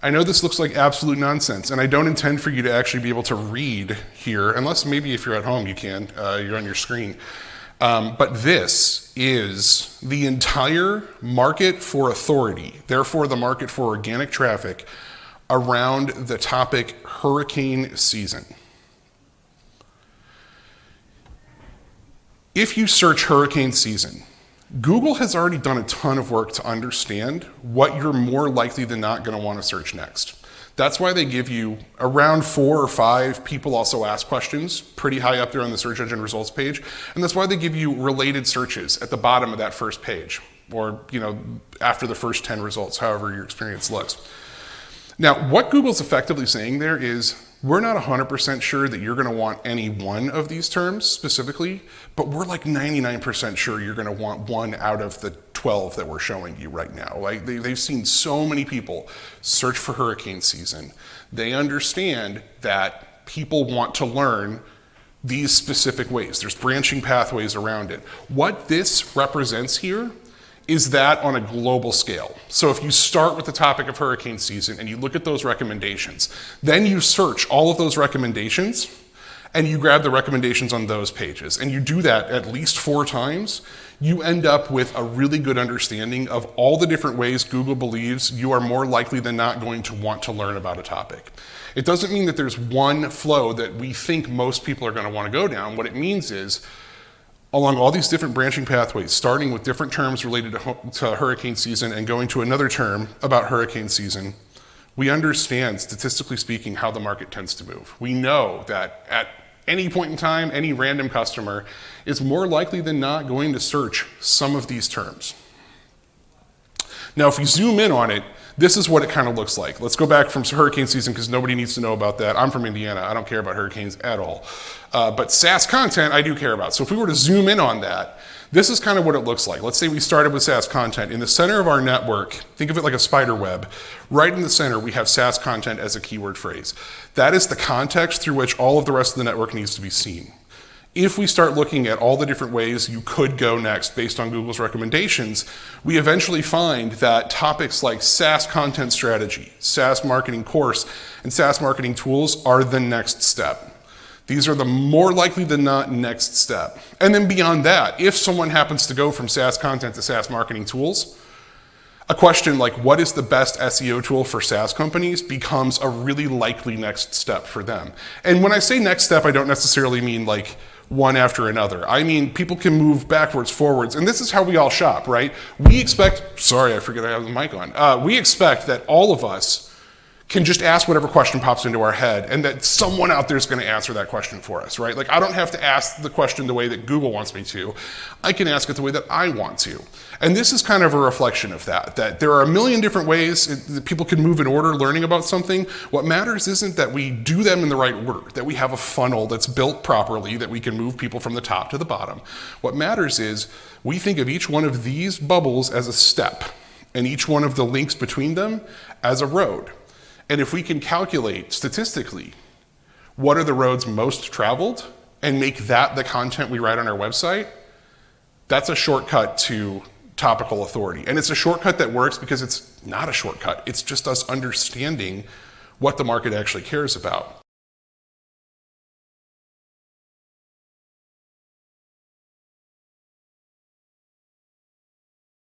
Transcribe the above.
I know this looks like absolute nonsense, and I don't intend for you to actually be able to read here, unless maybe if you're at home you can, you're on your screen. But this is the entire market for authority, therefore the market for organic traffic, around the topic hurricane season. If you search hurricane season, Google has already done a ton of work to understand what you're more likely than not going to want to search next. That's why they give you around 4 or 5 people also ask questions, pretty high up there on the search engine results page. And that's why they give you related searches at the bottom of that first page, or after the first 10 results, however your experience looks. Now, what Google's effectively saying there is, we're not 100% sure that you're going to want any one of these terms specifically, but we're like 99% sure you're going to want one out of the 12 that we're showing you right now. Like they've seen so many people search for hurricane season. They understand that people want to learn these specific ways. There's branching pathways around it. What this represents here is that on a global scale. So if you start with the topic of hurricane season and you look at those recommendations, then you search all of those recommendations and you grab the recommendations on those pages, and you do that at least 4 times, you end up with a really good understanding of all the different ways Google believes you are more likely than not going to want to learn about a topic. It doesn't mean that there's one flow that we think most people are going to want to go down. What it means is, along all these different branching pathways, starting with different terms related to hurricane season and going to another term about hurricane season, we understand, statistically speaking, how the market tends to move. We know that at any point in time, any random customer is more likely than not going to search some of these terms. Now, if we zoom in on it, this is what it kind of looks like. Let's go back from hurricane season because nobody needs to know about that. I'm from Indiana. I don't care about hurricanes at all. But SaaS content I do care about. So if we were to zoom in on that, this is kind of what it looks like. Let's say we started with SaaS content. In the center of our network, think of it like a spider web. Right in the center, we have SaaS content as a keyword phrase. That is the context through which all of the rest of the network needs to be seen. If we start looking at all the different ways you could go next based on Google's recommendations, we eventually find that topics like SaaS content strategy, SaaS marketing course, and SaaS marketing tools are the next step. These are the more likely than not next step. And then beyond that, if someone happens to go from SaaS content to SaaS marketing tools, a question like what is the best SEO tool for SaaS companies becomes a really likely next step for them. And when I say next step, I don't necessarily mean like one after another. I mean, people can move backwards, forwards, and this is how we all shop, right? We expect, sorry, I forget I have the mic on. We expect that all of us can just ask whatever question pops into our head and that someone out there is going to answer that question for us, right? Like I don't have to ask the question the way that Google wants me to. I can ask it the way that I want to. And this is kind of a reflection of that there are a million different ways that people can move in order learning about something. What matters isn't that we do them in the right order, that we have a funnel that's built properly, that we can move people from the top to the bottom. What matters is we think of each one of these bubbles as a step and each one of the links between them as a road. And if we can calculate statistically what are the roads most traveled and make that the content we write on our website, that's a shortcut to topical authority. And it's a shortcut that works because it's not a shortcut. It's just us understanding what the market actually cares about.